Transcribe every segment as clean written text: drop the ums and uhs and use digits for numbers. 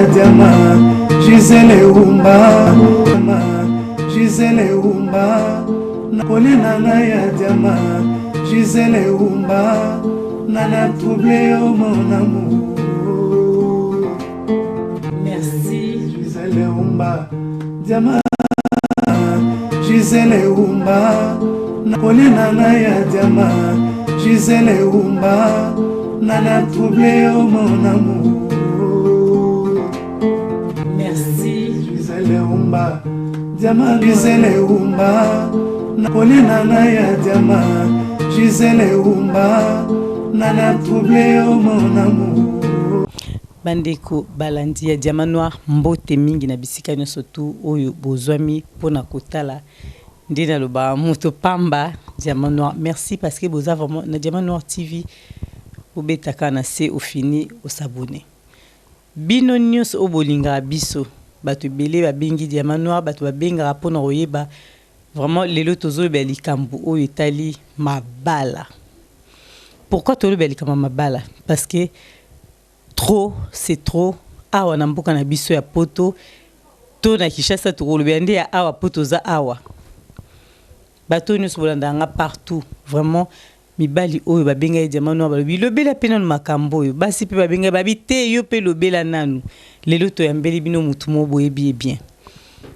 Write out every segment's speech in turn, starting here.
Diama, Gisele Umba, Gisele Umba, Napolina ya Diama, Gisele Umba, Nana troublé au mon amour. Merci. Gisele Umba, Diama, Gisele Umba, Napolina ya Diama, Gisele Umba, Nana troublé au mon amour. Merci. Gisele Umba, Diama, Gisele Umba, Napolina ya Diama, Gisele Umba, Nana troublé au mon amour. Bandeko balandi ya Diamant Noir mbote mingi na bisika nyonso tu oyo bozwami pona kotala ndina loba moto pamba Diamant Noir. Merci parce que boza vraiment na Diamant Noir TV obetaka na se au fini au s'abonner. Bino nyonso obolinga biso bato belé ba bengi Diamant Noir bato ba benga pona oyeba vraiment lelo tozo be likambu oyo etali mabala. Pourquoi tolo be likambu mabala? Parce que trop, c'est trop. Awa na mboka na biso ya poto. To na Kishasa to kolobende ya awa poto za awa. Bato nyonso bolandanga partout. Vraiment mibali oyo babenga Diamant Noir balobi lobela pena no makambo oyo. Basi pe babenga babi te yo pe lobela nanu. Lelo to yambeli bino mutu mo boyebi bien.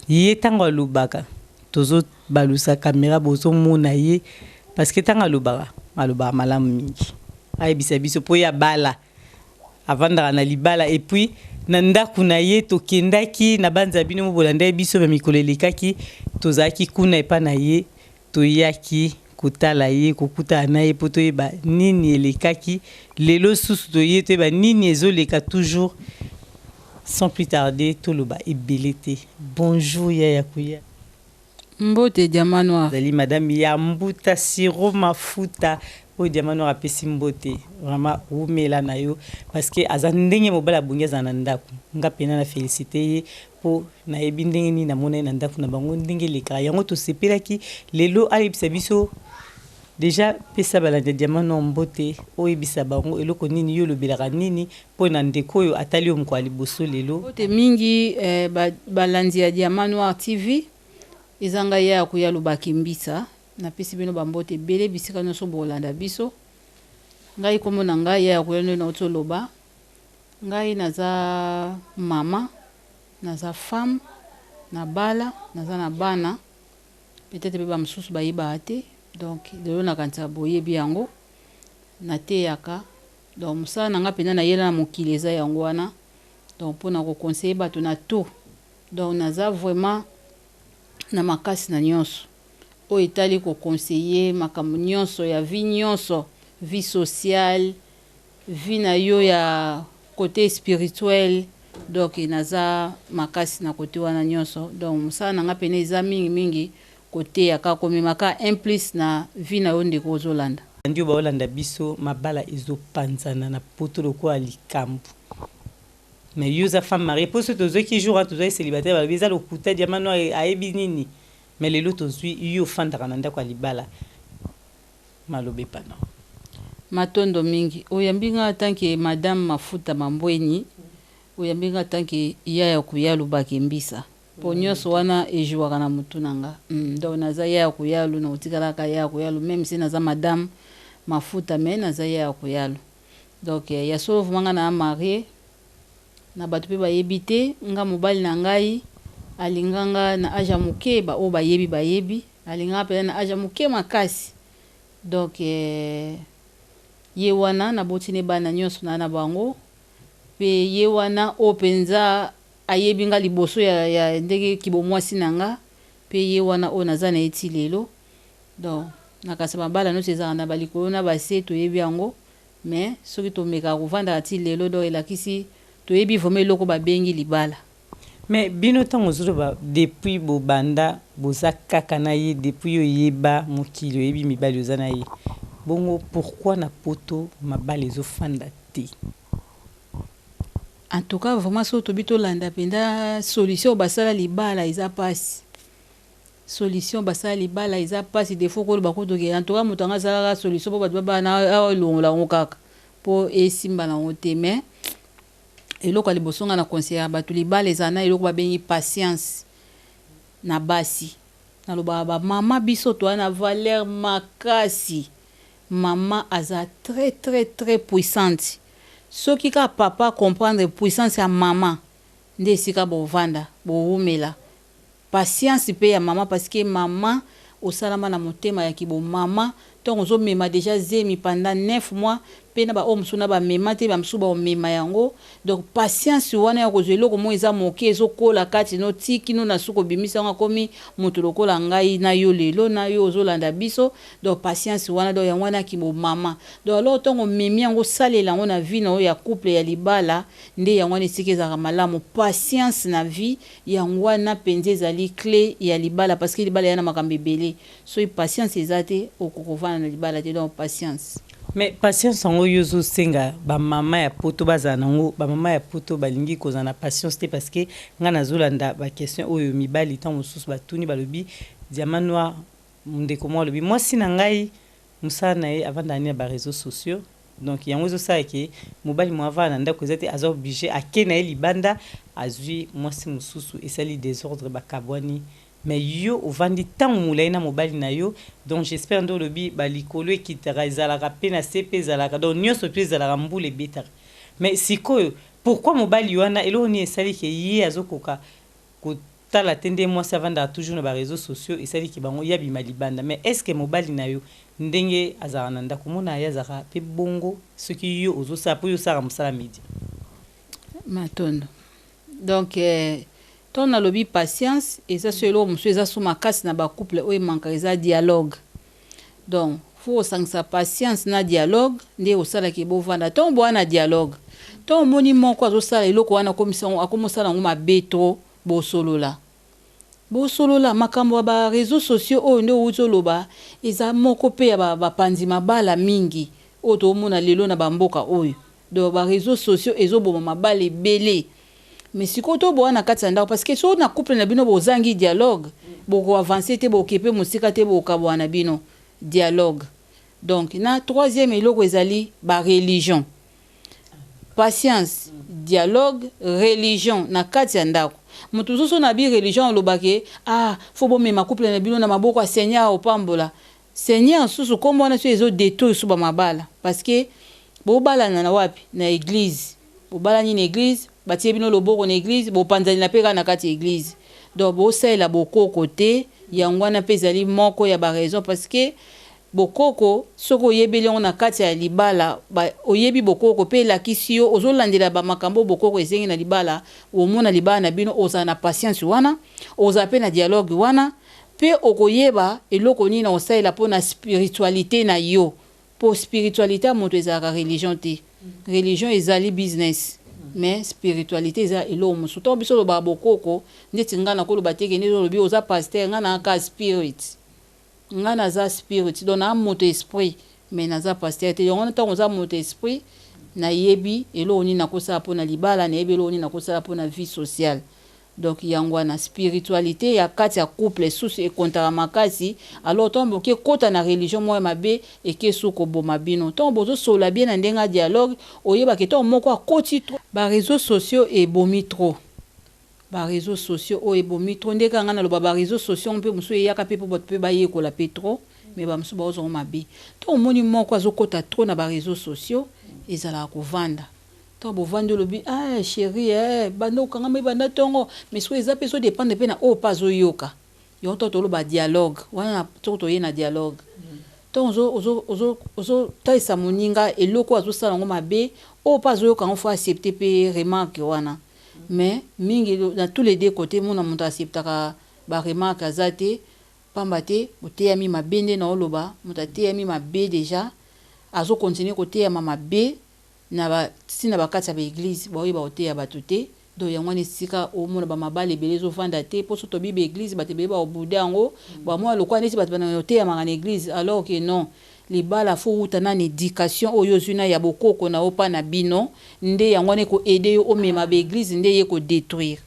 Ye tanga lobaka. Tozo balusa caméra bozo mona ye parce que tanga lobaka. Aloba malamu mingi. Ay bisa biso po ya bala. Avant na libala et puis nanda kuna ye to kendaki na banza bino bolanda biso ba mikolelekaki tozaki kuna epa na ye to yaki kotala ye kokuta na ye poto yeba nini elekaki lelo susu to ye to yeba nini ezoleka toujours sans plus tarder to loba ebelete. Bonjour Yaya Kuya. Mbote Diamant Noir. Dali madame ya mbuta siro mafuta o Diamant Noir apesi mbote vraiment umela na yo parce que azandenge mobala bungeza na ndaku nga pena na féliciter ye po na yebi ndenge ni na mona na ndaku na bango ndenge leka yango to sepelaki lelo alibisa biso déjà pesa bala de Diamant Noir mbote o yebisa bango eloko nini yo lobelaka nini po na ndeko yo atali yo mko aliboso lelo mbote mingi balandi ya Diamant Noir TV izanga ya kuya lubaki mbisa na pesi bino bambote bele bisika nyonso bolanda biso ngai komona ngai ya kuya na otoloba ngai naza mama naza femme na bala naza na bana peut-être be ba msusu bayiba ate donc lelo na kanisa boyebi yango na te yaka donc musa na nga pena na yela na mokili eza yango wana donc pona ko conseiller bato na tout donc naza vraiment na makasi na nyonso o etali ko conseiller makambo nyonso ya vie nyonso vie sociale vie na yo ya côté spirituel donc naza makasi na côté wana nyonso donc musala na nga pene eza mingi mingi côté ya ka komemaka implice na vie na yo ndeko ozolanda ndio baolanda biso mabala ezopanzana na poto lokola likambu. Mais yuza femme mariée pour ceux qui jouent à tous les célibataires ba biza lokuta Diamant Noir ayebi nini mais les lotos zui yo fandaka na ndako libala malobe pana matondo mingi oyambinga tanke madame mafuta mambweni oyambinga tanke ya kuyalu bakimbisa po nyonso wana ejuwaka na mutu nanga donc naza ya kuyalu na utikalaka ya kuyalu même si naza madame mafuta mais naza ya kuyalu donc ya solo vumanga na marié na bato pe bayebi te nga mobali na ngai alinganga na aja muke ba o bayebi alinganga pe na aja muke makasi donc ye wana na botine bana nyonso na bango pe ye wana o penza ayebi nga liboso ya ndenge kibomwasi nanga pe ye wana o naza na eti lelo donc nakasa mabala no sezaka na balikolo na base toyebi yango mais soki tomeka kovanda ati lelo do elakisi toyebi vome loko babengi libala. Mais bino tango zuluba depuis bobanda bozaka na ye depuis yo yeba mokili yebi mibali ozana ye bongo pourquoi na poto mabali zo fanda te. En tout cas vraiment so tobito landa penda solution basala libala iza pasi solution basala libala iza pasi defo ko ba ko to en tout cas mutanga sala solution po ba na longola ngokaka po esimba na ote mais eloko ya liboso nga na conseiller bato libala eza na eloko babengi patience na basi nalobaka bamama biso toa na valeur makasi mama aza très très très puissante soki ka papa comprendre puissance ya mama nde esika bovanda bowumela patience mpe ya mama parce que mama osalama na motema ya kibo mama donc ozomema déjà zemi pendant 9 mois mpe na baoyo mosusu na bamema te bamosusu baomema yango donc patience wana ya kozwa eloko mo eza moke ezokola kati no tiki no na suki obimisa yango akomi moto lokola ngai na yo lelo na yo ozolanda biso donc patience wana donc yango wana ya kibo mama donc alors ntongo omemi yango osalela yango na vie na oyo ya couple ya libala nde yango wana esika ezalaka malamu patience na vie yango wana mpenza ezali clé ya libala parce que libala ya na makambo ebele soki patience eza te okokovana na libala te donc patience. Mais patience en oyo zo senga ba mama ya poto bazana ngo ba mama ya poto balingi kozana patience te parce que ngana zolanda ba question oyo mibali tant mosusu batuni balobi diamant noir ndeko mo lobi moi sina ngai musana e avant d'année ba réseaux sociaux donc yango zo sa ke mobali mo avana ndako zete azo obligé akena libanda azui moi si mususu esali désordre ba kabwani mais yo ovandi tant moulay na mobali na yo donc j'espère ndo lobi balikolo ekitara ezalaka pe na CP ezalaka donc nyonso pe ezalaka mbula ebetaka mais sikoyo pourquoi mobali wana elo ni esali ke ye azokoka kotala tende moi ça vanda toujours na ba réseaux sociaux esali ke bango yabi malibanda mais est-ce que mobali na yo ndenge azala na ndako mona ya zaka pe bongo soki yo ozosa po yo sara musala midi matondo donc ton na lobi patience et ça selo monsieur eza sous makasi na ba couple oyo manka eza dialogue donc faut sangsa patience na dialogue nde osala ke bovanda ton bo na dialogue ton moni moko azosala eloko wana commission akomosala ngo mabeto bo solola makambo ba réseaux sociaux oyo nde uzoloba eza moko pe ya ba panzi mabala mingi oyo tomona lelo na bamboka oyo donc ba réseaux sociaux ezoboma mabala ebele mais si koto bo na kati ndako parce que so na couple na bino bozangi dialogue boko avancer te bokepe musika te bokabwa na bino dialogue donc na troisième eloko ezali ba religion patience dialogue religion na kati ndako mutu so na bi religion lobake faut bo mema couple na bino na maboko ya Seigneur opambola Seigneur susu kombo na so ezo détruire suba mabala parce que bo bala na wapi na église bo bala ni na église batie bino loboko na église bo panzali na peka na kati église donc bo sala boko côté yango na pezali moko ya ba raison parce que bokoko soko yebeli on na kati ya libala oyebi bokoko pe la kisio ozolandela ba makambo bokoko ezengi na libala omona libala na bino oza na patience wana oza pe na dialogue wana pe okoyeba eloko nini na osala po na spiritualité na yo po spiritualité moto ezaka religion te religion ezali business mais spiritualité eza elo musu to biso lo ba bokoko ndeti ngana ko lo bateke ndezo lobi oza pasteur ngana ka spirit ngana za spirit donc na moto esprit mais na za pasteur te yongo ntango za moto esprit na yebi elo ni na kosa po na libala na yebi elo ni na kosa po na vie sociale donc yango na spiritualité ya kati ya couple sous et contre makasi alors tombo ke kota na religion mo mabe et ke suko boma bino tombo zo sola bien na ndenga dialogue oyeba ke to moko akoti trop ba réseaux sociaux et bomi trop ba réseaux sociaux o et bomi trop ndeka ngana lo ba réseaux sociaux mpe muso ya ka pe po bot pe ba ye ko la petro mais ba muso ba zo mabe to moni moko azokota trop na ba réseaux sociaux ezala ko vanda to bo vando lobi chérie bando kanga me banda tongo mais so eza peso dépendre pe na o pas oyoka yo to lo ba dialogue wana to ye na dialogue to ozo taisa moninga eloko azosala ngo mabe o pas oyoka on faut accepter pe remarque wana mais mingi dans tous les deux côtés mon monta acceptaka ba remarque azate pambate boteya mi mabende na oloba mutateya mi mabe déjà azo continuer côté ya mama be na ba sina bakati ya église ba oyiba oteya batuté do yango ni sika o mona ba mabale belezo vanda te po so to bibe église batebe ba obuda yango ba mo lokwa neti batu bana oteya manga na église alors que non libala fo utana na éducation oyo zuna ya bokoko na opa na bino nde yango ne ko aider yo o mema ba église nde ye ko détruire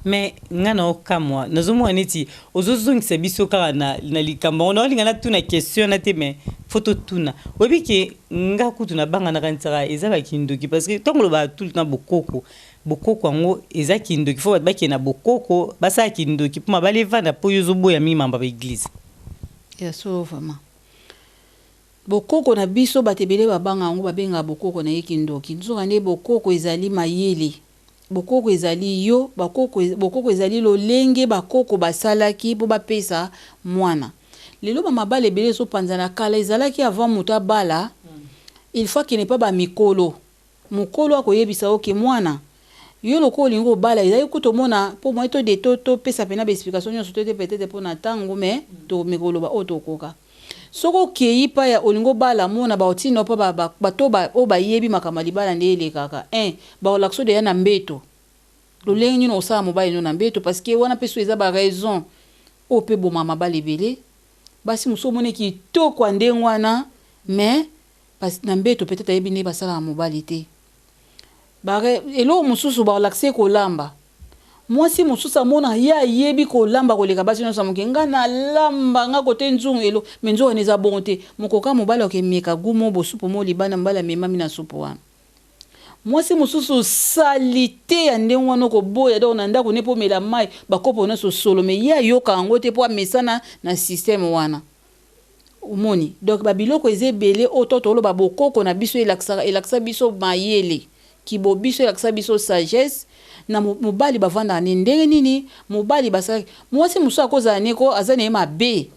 mais ngana okamwa nazomo neti ozozongisa biso kaka na likambo on olinga na tuna question na te mais photo tuna obi ke nga kutu na banga na kantsara eza ba kindoki parce que tongo ba tout na bokoko bokoko yango eza kindoki fo baki na bokoko basa kindoki poma balevanda po yozobo ya mimamba ba église ya so vraiment bokoko na biso batebele babanga yango babenga bokoko na yekindoki nzoka nde bokoko ezali mayele bokoko ezali yo bokoko ezali lolenge bakoko basalaki po bapesa mwana lelo ba mabala ebele ezopanzana kala ezalaki avant moto abala il faut qu'il n'est pas ba mikolo mukolo akoyebisa oke mwana yo loko olingo bala ezali kutomona po moi to de to pesa pena ba explication nyonso to peut-être pour na tango mais to mikolo ba otokoka soko kei pa ya olingo bala mona ba otino pa bato ba o bayebi makamali bala ndele kaka ba olakso de ya na mbeto lolenge nyino osala mobali no na mbeto parce que wana peso eza ba raison o pe bo mama balebele basi muso mone ki to kwa ndengwana mais parce na mbeto peut-être ayebi ne basala mobali te bare elo mususu ba olakse ko lamba mwasi mususu mona ya yebi ko lamba ko leka basi no samuke nga na lamba nga kote nzungu elo menzo neza bonte mokoka mobali okemeka gumo bosupo mo libana mbala mema mina supo wana mwasi mususu salite ya ndengwa no ko boya do na ndako ne po mela mai bakopo na so solo me ya yoka ngo te po amesana na système wana umoni donc babiloko ezebele ototolo babokoko na biso elaksa biso mayele kibo biso elaksa biso sagesse na mobali bavanda ne ndenge nini mobali basaki mwasi mususu akoza neko azane mabe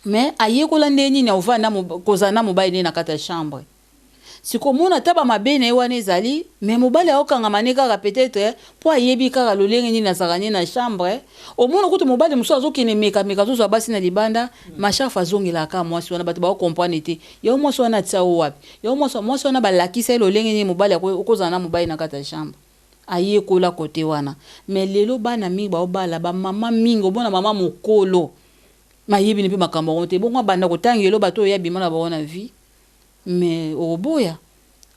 mais ayekola ndenge nini ovanda kozana mobali ne na kata chambre siko mona taba mabene wana ezali mais mobali aokanga maneka ka peut-être po ayebi kaka lolenge ni nazakani na chambre omona kutu mobali muso azokene meka zo basi na libanda machafa zongela ka mwasi wana bato ba comprendre te yo mwasi wana tsao wapi yo mwasi wana balakisa lolenge ni mobali akozana mobali na kata chambre ayekola kote wana mais lelo bana mingi ba obala ba mama mingi omona mama mokolo mayebi ne pe makambo te bongo banda kotangelo bato ya bimana ba ona vie mais oboya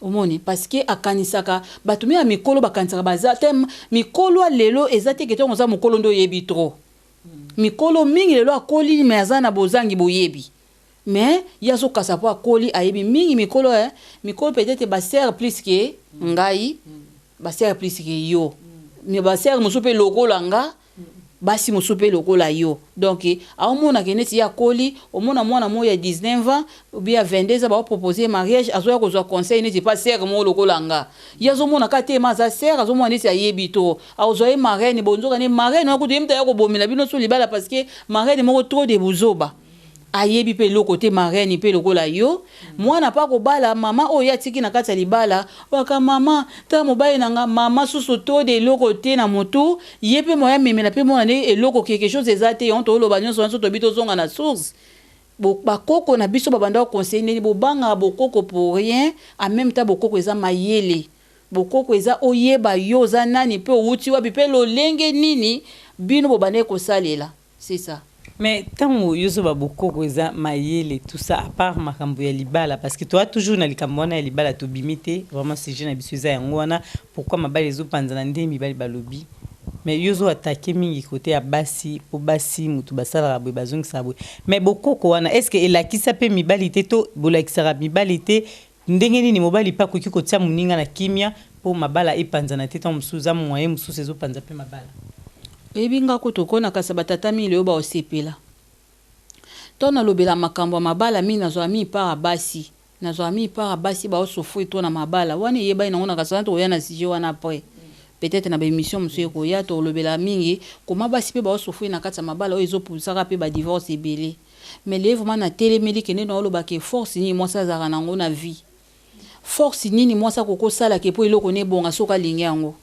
omoni parce que akanisaka batumi ya mikolo bakanisaka baza tem mikolo lelo ezate keto ngoza mokolo ndo yebi trop mikolo mingi lelo akoli mais azana bozangi boyebi mais yazo kasa po akoli ayebi mingi mikolo mikolo peut-être ba sert plus que ngai ba sert plus que yo mais ba sert musupe lokola nga basi musupe lokola yo donc aomona keneti ya koli omona mwana moya 19 ans ou bien 22 ans ba proposer mariage azoya kozwa conseil neti pas sert mo lokola nga yazo mona kate maza sert azo mona neti ayebi to azoye marraine bonzoka ne marraine akuti imta ya ko bomela bino so libala parce que marraine moko trop de buzoba ayebi pe lo côté marraine pe lokola yo mwana pa ko bala mama oya tiki na kati ya libala waka mama ta mobali nanga mama susu to de lo côté na moto yepe moya memela pe mona ne eloko quelque chose ezate on to lo banyo so to bito zonga na source bakoko na biso babanda conseiller bobanga bokoko pour rien en même temps bokoko eza mayele bokoko eza oyeba yo za nani pe outi wa bipe lo lenge nini bino bobane ko salela c'est ça. Mais tant yozo ba bokoko eza mayele tout ça à part makambo ya libala parce que toi toujours na likambo na libala to bimite vraiment c'est jeune biso eza yango wana pourquoi mabali ezo panzana ndemi bali balobi mais yozo attaquer mingi côté ya basi po basi mutu basala rabwe bazong sabwe mais bokoko wana est-ce que elakisa pe mibali to bolakisa mibali te ndenge nini mobali pa koki kotia muninga na kimia po mabala epanzana te to musuza moyen mususu ezo panza pe mabala ebinga kutokona kasaba tatami leo ba osepela tona lobela makambo mabala mi nazo mi para basi ba osofu to na mabala wani yeba inaona kasana to yana sije wana après peut-être na ba émission monsieur ko ya to lobela mingi koma basi pe ba osofu na kata mabala o ezo pusaka pe ba divorce ebele mais le vraiment na téléméli kene no loba ke force ni moi ça zara nango na vie force nini moi ça koko sala ke po iloko ne bonga soka lingi yango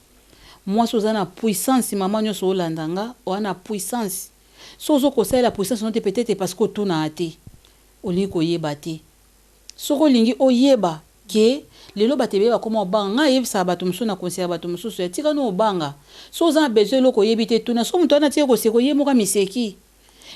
moi soza na puissance maman nyoso olandanga wana puissance sozo ko sala puissance non peut-être parce que to na ate oli ko yeba te soko lingi oyeba ke lelo batebe ba koma banga yebisa bato muso na conseiller bato muso so tika no banga soza besoin loko yebite tuna so muto na tie ko seko yemoka miseki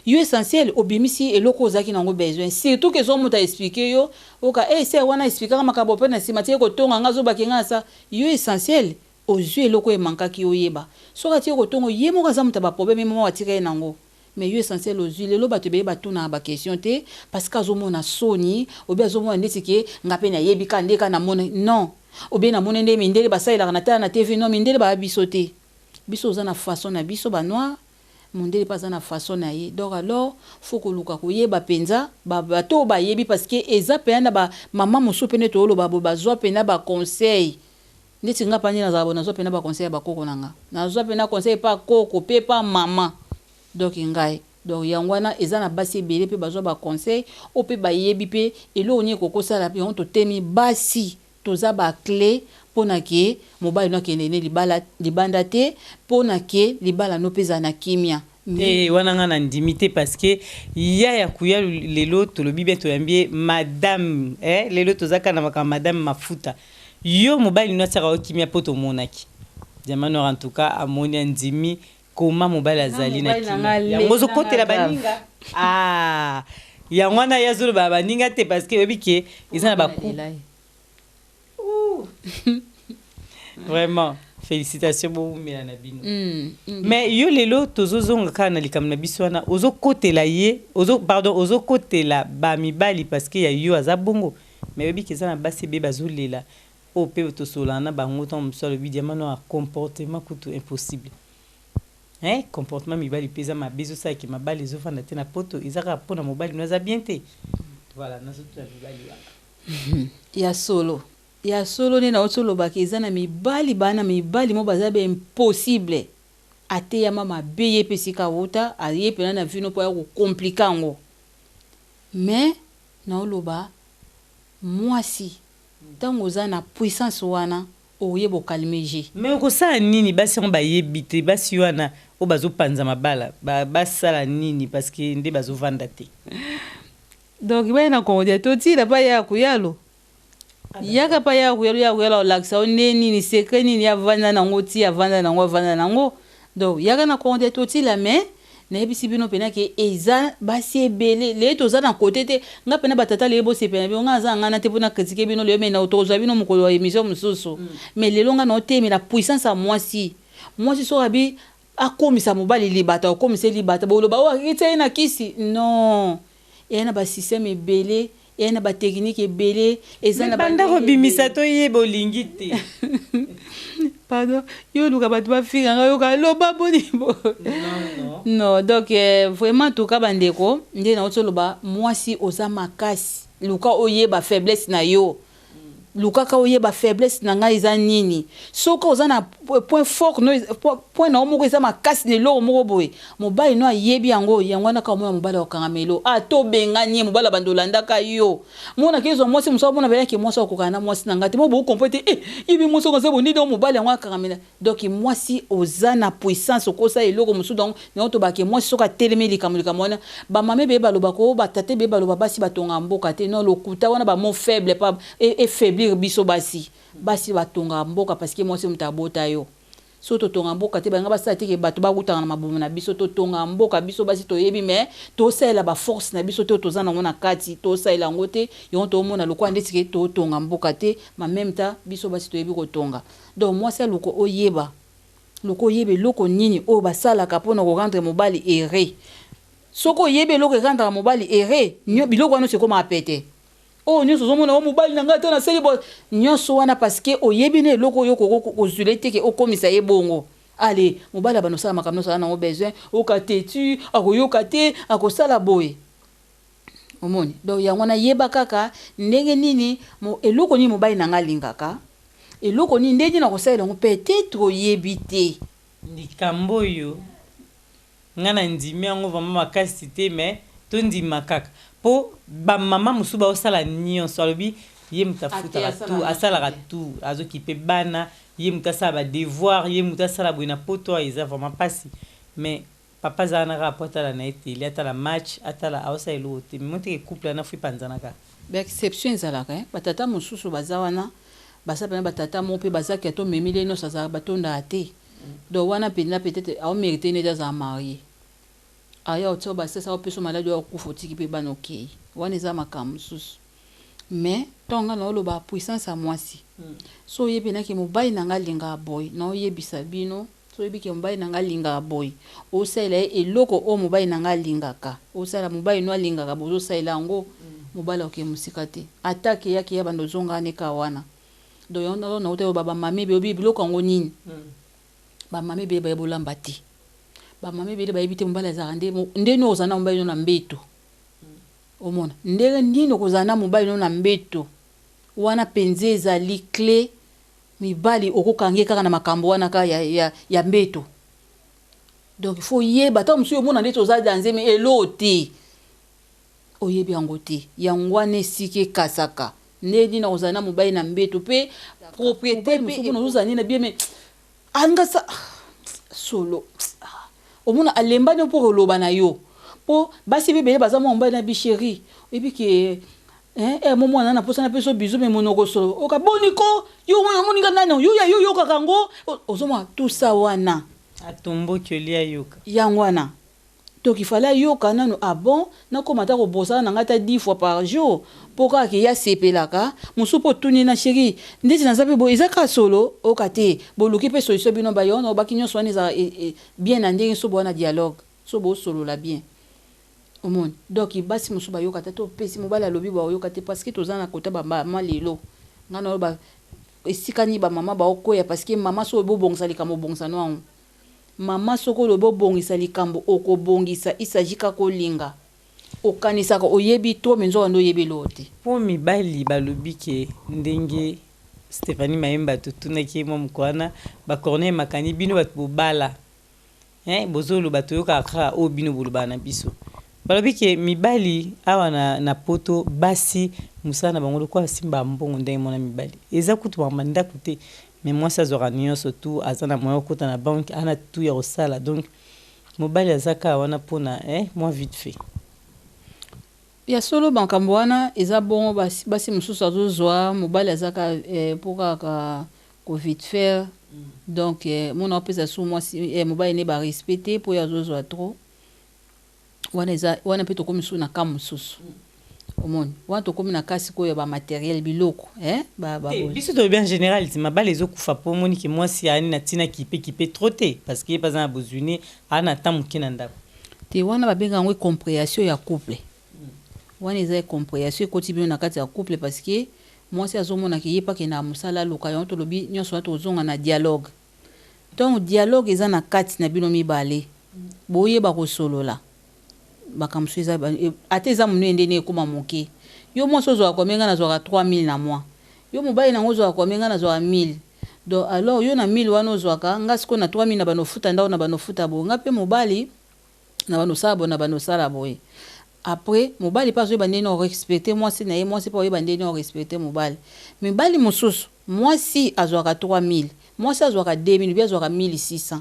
yo essentiel obimisi eloko ozaki nango besoin surtout que so muto expliquer yo oka c'est wana expliquer makabo pe na simatie ko tonga ngazo bakenga sa yo essentiel aux yeux loko e mankaki oyeba soka tie ko tongo yemoka za muta ba problème mo watika nango mais yo essentiel ozwi lelo bato ebele batuna baquestion te parce que azomona soni obe azomona ndeti ke nga mpe nayebi ka nde ka namona non obe namona nde mindele basalelaka na tala na tv non mindele baya biso te biso oza na façon na biso banoir mondele mpe aza na façon na ye donc alors faut koluka koyeba mpenza bato bayebi parce que eza mpena na bamama mosusu pene tooloba bo bazwa mpena baconseil ndeti nga pani nazala bo nazwa mpena baconseil ya bakoko na nga nazwa mpena conseil pa koko mpe pa mama donc ngai donc yango wana eza na basi ebele mpe bazwa baconseil o mpe bayebi mpe eloko nini ekokosala mpe yango totemi basi toza baclé mpona ke mobali no akende ne libanda te mpona ke libala no mpe eza na kimia wana nga na ndimi te parce que ya kuya lelo tolobi bien toyambi madame lelo tozaka na makambo madame mafuta yo mobali no atiaka okimia mpo tomonaki Diamanoir en tout cas amoni ndimi koma mobali azali na kimia yango ozokotela baninga yango wana ye azoloba baninga te parce que oyebi ke eza na baku vraiment félicitations beaucoup Mélana Bino mais yo lelo tozozonga kana likambo na biso wana ozokotela ye ozokotela ba mibali parce que ya yo aza bongo mais oyebi ke eza na basi be bazolela o pe tosolana bango to msolo bi Diamanoir comportement kutu impossible comportement mibali pesa mabezo sa ki mabali ezofanda te na poto ezaka pona mobali no aza bien te voilà nazoto mibali wana ya solo ne na otolobaka eza na mibali bana mibali mo baza be impossible ateyama mabe ye mpe sika wuta aye pena na vino mpo ya kokomplika ngo mais naoloba mwasi ntango oza na puissance wana oyeba okalmeje mais okosala nini basi yango bayebi te basi wana o bazopanza mabala basala nini parce que nde bazovanda te donc baya na kongo dia totila pa ya kuyalo yaka pa ya kuyalo olakisa o nde nini secret nini avanda nango ti avanda nango donc yaka na kongo dia totila mais nayebisi bino pena ke eza basi ebele le toza na kote te nga pena batata le bosepena bino nga aza ngana te mpona kritike bino leo me na otokozwa bino mokolo wa émission mosusu mais lelo nga na otemela puissance ya mwasi soki abi akomisa mobali libata akomisa libata boloba o akiti ye na kisi non eya na basystème ebele eya na batechnique ebele eza na banda kobimisa toyeba olingi te pardon yo luka bato bafika nga yoka loba boni bo non donc vraiment toka bandeko nde na otoloba mwasi oza makasi luka oyeba faiblesse na yo luka ka oyeba faiblesse na ngai eza nini soki oza na point fort no point na moko eza makasi na eloko moko boye mobali no ayebi yango wana ka omona mobali okangamelo tobengani mobali abandolandaka yo mona kezo mwasi moso mona bela ke mwasi okokana na mwasi na ngati mo bo comprendre ibi mwasi okoza boni do mobali yango akangamela donc mwasi oza na puissance okosa eloko mosu donc na otoba ke mwasi soka telemeli kamulika mona ba mame be baloba ko batate be baloba basi batonga mboka te non lokuta wana ba mo faible pas et faible biso basi batonga mboka parce que mwasi mutabota yo so totonga mboka te banga basala te ke bato bakutanga na mabomo na biso totonga mboka biso basi toyebi mais tosalela ba force na biso te toza nango na kati tosalela yango te yo tomona lokwa ndeti ke totonga mboka te ma même temps biso basi toyebi kotonga donc mwasi loko oyeba loko nini o basalaka mpona korendre mobali erré soko oyebe loko erendre mobali erré nyo biloko wana sekoma apete nyonso ozomona o mobali na ngai ata naseli bo nyonso wana parce que oyebi na eloko oyo kozwile te ke okomisa ye bongo ale mobali abanosala makambo nyonso ana nango besoin okatetu akoyoka te akosala boye omoni donc yango wana yeba kaka ndenge nini eloko nini mobali na ngai alingaka eloko nini ndenge nini akosalela yango peut-être oyebi te likambo oyo nga na ndimi yango vraiment makasi te mais tondima kaka po ba mama musu ba osala nyonso alobi ye mutafuta tout asalaka tout azokipe bana ye mutasala ba devoir ye mutasala boina poto eza vraiment pasi mais papa zana rapporta la naite il ata la match ata la ausa elote monte couple na fui panzana ka ba exception ezalaka batata mususu bazawana basapena batata mo pe bazaki ato memile no saza batonda ate do wana pena peut-être a mérité ne za marié aya otoba sasa opeso maladi wa kufotiki pe bana okay wana eza makambo susu mais tonga na oloba puissance a mwasi so yebi na ke mobali na ngalinga boy na oyebisa bino so yebi ke mobali nanga alingaka boye osalela ye eloko oyo mobali nanga alingaka osala mobali no alingaka boye osalela yango mobali oke mosika te atake yake ya bando ozonga neka wana donc yango na oyo bamame beyobi biloko yango nini bamame beye baye bolamba te bamame beye bayebi te mobali azalaka ndeni okozala na mobali no na mbeto omona ndenge nini okozala na mobali no na mbeto wana penze ezali clé mibali okokange kaka na makambo wana ka ya mbeto donc il faut yeba ta musu omona ndeti oza danze me elo te oyebi yango te yango wana esike kasaka ndeni na kozala na mobali na mbeto pe propriété musu mpona ozozala na bien me anga sa solo omona alembani mpo koloba na yo po basi bebele baza mwa mobali na bichéri oyebi ke momo na posa na peso bizu me monoko solo okaboniko yo mwana moninga nani yo yoka kango ozoma tout ça wana atombo kyolia yoka yango wana donc il fallait yoka nano bon na komata ko bosa na ngata 10 fois par jour poka ke ya sepelaka musupo tuni na chéri ndeti na zape bo ezaka solo okate boluki pe solution bino ba yo no bakinyo swani za bien na ndenge so bona dialogue so bo solo la bien omoni donc basi musu ba yoka to pesi mobala lobi ba yoka te parce que tozana kota ba mama lelo ngana ba esikani ba mama ba okoya parce que mama so bo bongisa likambo bongisa no mama soko lobo bongisa likambo okobongisa isajika kolinga okanisaka oyebi to menzo ndo yebi lote po mibali balobi ke ndenge Stéphanie Mayemba tutunaki mo mkwana ba corner makani bino bat bobala bozolo batoyoka kra o bino buluba na biso balobi ke mibali awa na poto basi musana bango kwa simba mbongo ndenge mona mibali eza kutu ba manda kute mais moi ça zora nion surtout azana moyo kota na banque ana tout ya osala donc mobali azaka wana pona moi vite fait ya solo bankambo wana eza bon basi mususu azozwa mobali azaka poka ko vite faire donc mon opesa sous moi mobali ne ba respecter po ya azozwa trop wana pe to komi suna kamu susu omoni wana to komi na kasi ko ya ba matériel biloko biso to bien général ma ba les okufa po moni ke moi si ani na tina kipe trop te parce que pas en besoin ana tamu kinanda te wana ba benga ngwe compréhension ya couple wana eza compréhension koti bino na kati ya couple parce que moi si azomona ke yepa ke na musala loka yo to lobi nyonso wato ozonga na dialogue donc dialogue eza na kati na bino mibale boye ba ko solola bakamsuiza ateza munu ndene ekoma moke yo mwaso zo akomenga na zo 3000 na mois yo mobali na ngozo akomenga na zo 1000 donc alors yo na 1000 wana zo aka ngasiko na 3000 na banofuta ndao na banofuta bo ngape mobali na banosabo na banosala boye après mobali pas zo bandene o respecter moi si na ye moi si pas yo bandene o respecter mobali mobali mususu moi si azwaka 3000 moi si azwaka 2000 bien azwaka 1600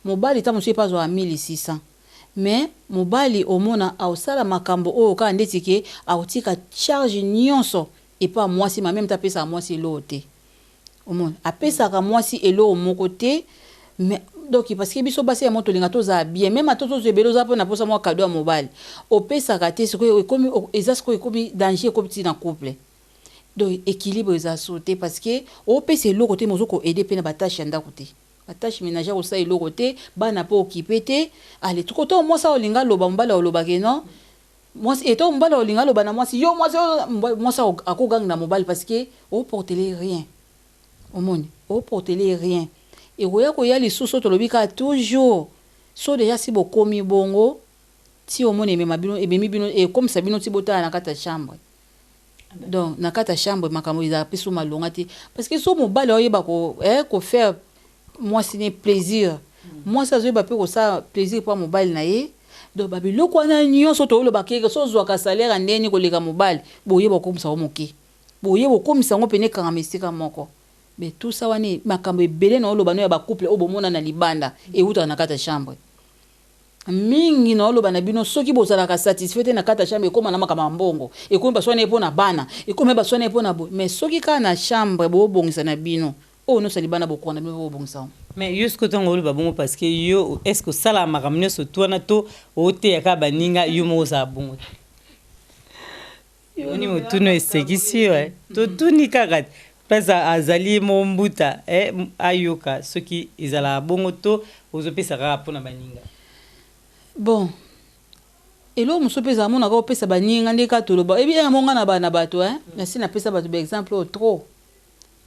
mobali ta mususu pas zo 1600 mais mobali omona ausala makambo oyo ka ndeti ke autika charge nyonso et pas moi si même ta pesa moi si lote omona apesa ka moi si elo moko te mais donc parce que biso basi ya moto linga toza bien même atoto zebelo za po na posa moi cadeau ya mobali opesa ka te siko comme ezasiko ekomi danger ko petit na couple donc équilibre za sauter parce que opesa lo côté mozoko aider pe na batache ya ndako te attache ménagère au sai lokote bana po occupé te allez tout côté moi ça olinga loba mbala loba ke non moi et toi mbala olinga loba na moi si yo moi ça akogang na mobile parce que au porter rien au monde au porter rien et roya ko ya les sous to lobika toujours so déjà si bokomi bongo ti au monde et mabino et bimi bino et comme ça bino ti bota na kata chambre donc na kata chambre makambo iza peso malonga te parce que so mobile oyeba ko ko faire moi c'est un plaisir moi ça je ba pe ko ça plaisir pour mobile na ye donc ba biloko na nyonso to lo ba ke so zo ka salaire ndeni ko leka mobile boye ba ko msa o moke boye bo ko msa ngo pene kanga mesika moko mais tout ça wani makambo ebele na lo ba no ya ba couple o bomona na libanda e uta na kata chambre mingi na lo ba na bino soki bo sala ka satisfait na kata chambre ko na makama mbongo e ko ba sone po na bana e ko me ba sone po na bo mais soki ka na chambre bo bongisa na bino oh non salibana beaucoup on a même bon ça mais jusqu'au temps où le babon parce que yo est-ce que ça la maramne sur toi na to ote ya ka baninga yo mo za bon yo ni mo tuno esekisi to tuni kagat pesa azali mombuta ayoka soki ezala bongo to ozopesaka mpona baninga. Bon, elo mosusu pesa mona ka opesa baninga nde ka toloba ebi ya monga na bana bato nasi na pesa bato ba exemple au trop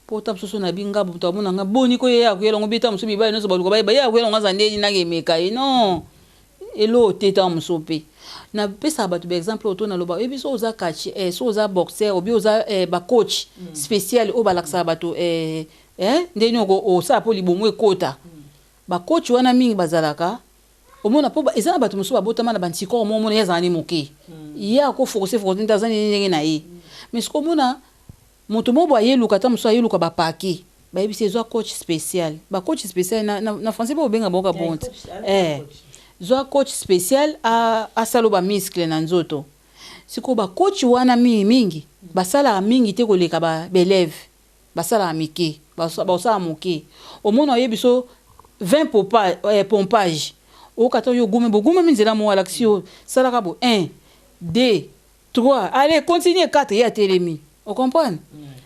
po ta mosusu na binga buta mona nga boni ko ya kuyelongo bita mosusu bibali noso baluka ba ya kuyelongo zande na gemeka non elo teta mosusu pe na pesa bato ba exemple auto na loba ebi so oza catch so oza boxer obi oza ba coach spécial o balaksa bato ndeni o sa po libomo ekota ba coach wana mingi bazalaka omona po ezana bato mosusu babotama na bantikoro momona yazani moke ya ko forcer ntazani ndenge na ye mais ce komona moto mobo ayeluka ta mosusu ayeluka ba paki ba yebisi ezwa coach spécial ba coach spécial na français po benga boka bonte zwa coach spécial a salo ba muscle na nzoto siko ba coach wana mingi basala mingi te koleka ba élève basala mike basala moke omona yebiso 20 pompage o kato yo gume minzela mo alaxio sala kabo 1 2 3 allez continuez 4 ya telemi on comprend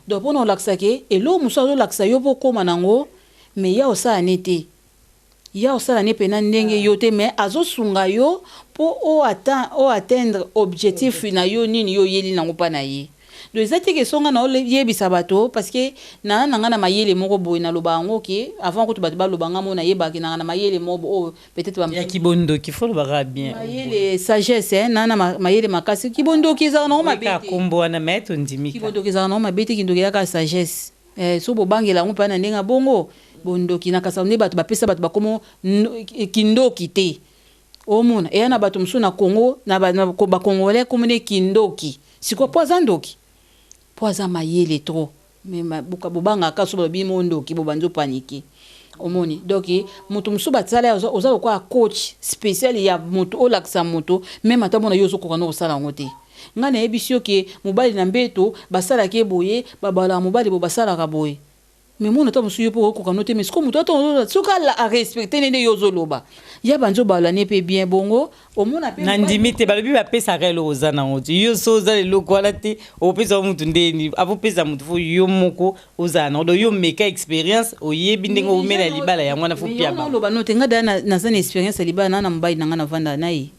donc on laxa ke et lo muso zo laxa yo po koma nango mais ya osa nete ya osa ne pena ndenge yo te mais azo sunga yo po o atteindre objectif na yo nini yo yeli nango pa na ye donc ezati ke songa na yebisa bato parce que na ngana mayele moko boy na lobango ke avant ko to bato ba lobanga mo na yeba ke na mayele moko peut-être ba ya kibondo ki faut le bara bien mayele sagesse na mayele makasi kibondo ki za na mabete ka kombo na meto ndimika kibondo ki za na mabete ki ndoki ya ka sagesse so bo bangela ngo pa na ndenga bongo bondo ki na kasa ne bato ba pesa bato ba komo kindoki te omona na bato msu na Congo na ba congolais comme ne kindoki siko poza ndoki poza mayele trop mais buka bobanga ka so babi mondo ki bobanzo paniquer omoni donc mutu msu batsala oza kwa coach spécial ya mutu olaksa mutu même atamona yo zoko kana osala ngote ngana ebisio ke mobali na mbeto basala ke boye babala mobali bo basala ka boye mais mona ta msu yo po ko kana te mais ko mutu ato soka la respecter nende yo zoloba ya banzo bala ne pe bien bongo omona pe na ndimite balobi ba pesa relo ozana ngoti yo so za le lokola te o pesa mutu ndeni avo pesa mutu fo yo moko ozana do yo meka experience oyebi ndengo umela libala ya mwana fo pia ba loba no tenga da na zana experience libala na mbai na ngana vanda nai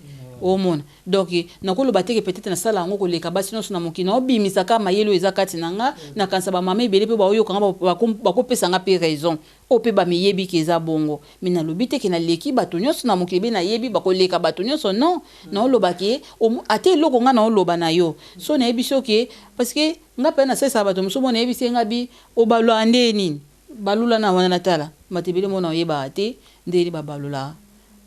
omona donc nakoloba teke peut-être na sala ngo koleka basi no suna mokina obimisa kama yelo ezakati nanga na kansa ba mama ebele pe ba oyo kanga ba kopesa nga pe raison o pe ba miyebi ke za bongo mais na lobi teke na leki bato nyonso na mokebe na yebi ba koleka bato nyonso non na oloba ke ate loko nga na oloba na yo so na yebi soke parce que nga pe na sesa bato muso bona yebi senga bi obalwa ndeni balula na wana natala matebele mona yeba ate ndeli ba balula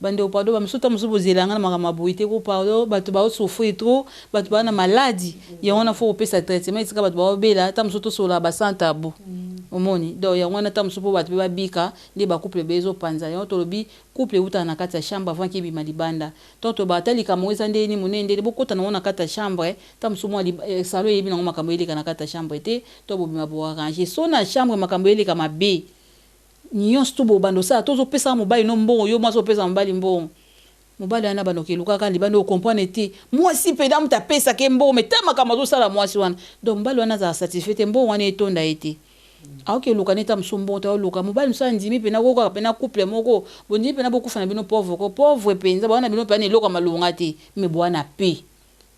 bande o pardon ba msuta msubo zelanga na makama boite ko pardon bato ba souffrir trop bato ba na maladie ya wana fo opesa traitement itika bato ba obela ta msuto sola ba santa bu omoni do ya wana ta msupo bato ba bika ndi ba couple bezo panza ya to lobi couple uta na kata chambre avant ki bi malibanda tonto ba talika moeza ndeni munende bokota na wana kata chambre ta msumo salo yebi na makambo ile kana kata chambre te to bo bima bo arranger so na chambre makambo ile kama be nyonso to bobando sa tozo pesa mobali no mbongo yo mwaso pesa mobali mbongo mobali ana banoke lukaka libando comprendre te mwasi peda muta pesa ke mbongo metama kama zo sala mwasi wana donc mobali wana za satisfait mbongo wana etonda ete aoke luka neta msumbo ta luka mobali msa ndimi pena ko pena couple moko bondi pena bokufa na bino pauvre penza bana bino pena eloko malunga te me bwana pe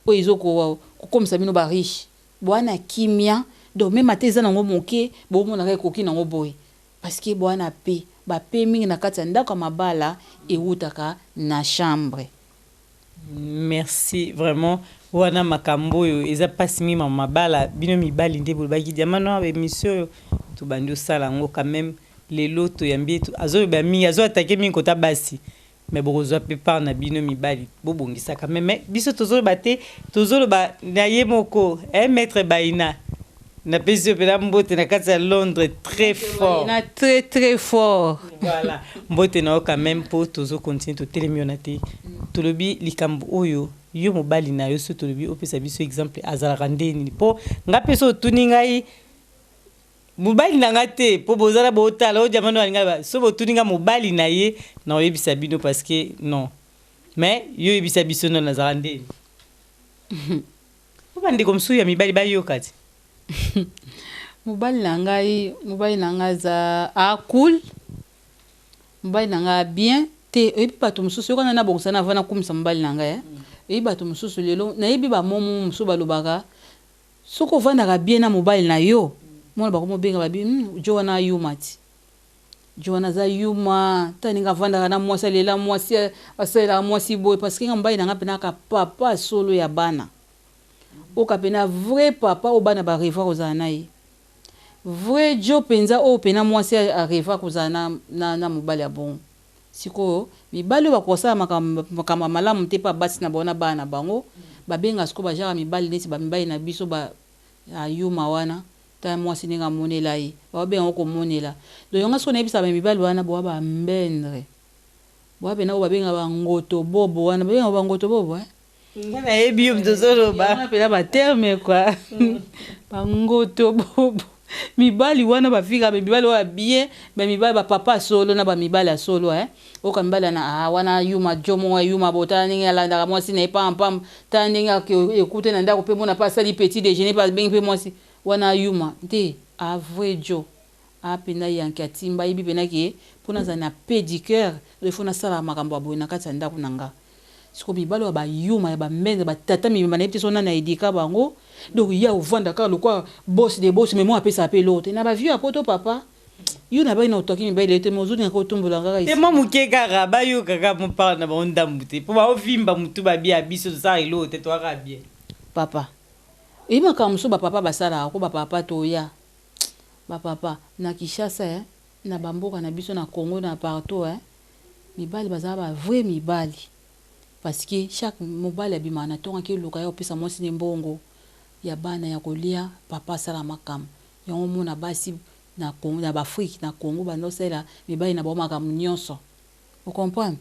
o izoko komisa bino ba riche bwana kimia donc même ateza nango moke bo mona ka koki nango boy parce que bwana pe ba pe mingi na kati ndako mabala eutaka na chambre. Merci vraiment wana makambo yo eza pasi mi mabala bino mibali nde bolbaki diamano ba émission to bandi osala ngo quand même les loto yambi azo ba mi azo attaquer mi kota basi mais bokozwa pe par na bino mibali bobongisa quand même biso tozolo bate tozolo ba na ye moko maître Baina na pesi pena mbote na kati ya Londres très fort na très fort voilà mbote na quand même pour tozo continuer to telemiona te tolobi likambo oyo yo mobali na yo so tolobi opesa biso exemple azala ndeni po ngapeso tuningai mobali na ngate po bozala botala o jamano alinga so botuninga mobali na ye na oyebisa bino parce que non mais yo yebisa biso na azala ndeni po bande comme so ya mibali ba yo kati mobali na ngai za cool, mobali na ngai bien te ebi bato mosusu yokana na bokosana avana kumisa mobali na ngai ebi bato mosusu lelo nayebi bamomo mosusu balobaka soki ovandaka bien na mobali na yo mwana bakomobenga babi jo wana ayuma ti jo wana aza yuma taninga avandaka na mwasi alela mwasi asalelaka mwasi boye parce que nga mobali na ngai mpenaka papa solo ya bana oka pena vrai papa o bana bareva kozala na ye vrai jo penza o pena mwasi areva kozala na mobali ya bongo sikoyo mibali bakosala makambo malamu te pa basi na bona bana bango babenga siko bajaka mibali neti bamibali na biso ba ayuma wana ta mwasi ninga monela ye babenga komonela do yonga siko nebisa mibali wana bo ba mbendre bo bena o babenga bangoto bobo wana babenga bangoto bobo ngana yebi mtozolo ba pela ba terme quoi bangoto bobo mibali wana bafika mibali wa bien mibali ba papa solo na ba mibali solo oka mibali na wana yuma jomo yuma botana ninga landa mwasi na pam ta ninga écouter na ndako pe mona pas sali petit déjeuner pas bien pe mwasi wana yuma nte vrai jo apena yanki atimba yibi pena ke pona za na pédicure il faut na sala makambo aboy na kati ndako nanga siko mibali wa ba yuma ya ba mbende ba tata mi na yipte sona na edika bango donc ya ovanda ka lo kwa boss de boss mais moi apesa apé l'autre na ba vieux apoto papa yo na ba ina otoki mibali lete mozuni na ko tumbola ngaka te mo muke kaka ba yo kaka mo pa na ba onda mute po ba ovimba mutu ba bia biso za ilo te to aka bien papa ima kamso ba papa basala ko ba papa to ya ba papa na Kinshasa na bamboka na biso na Congo na partout mibali bazala ba vrai mibali parce que chaque mobile abima na tonga ke luka ya opesa mwasi ni mbongo ya bana ya kolia papa sala makam yango mona basi na Congo na Afrique na Congo bando sela mibali na boma kam nyonso vous comprenez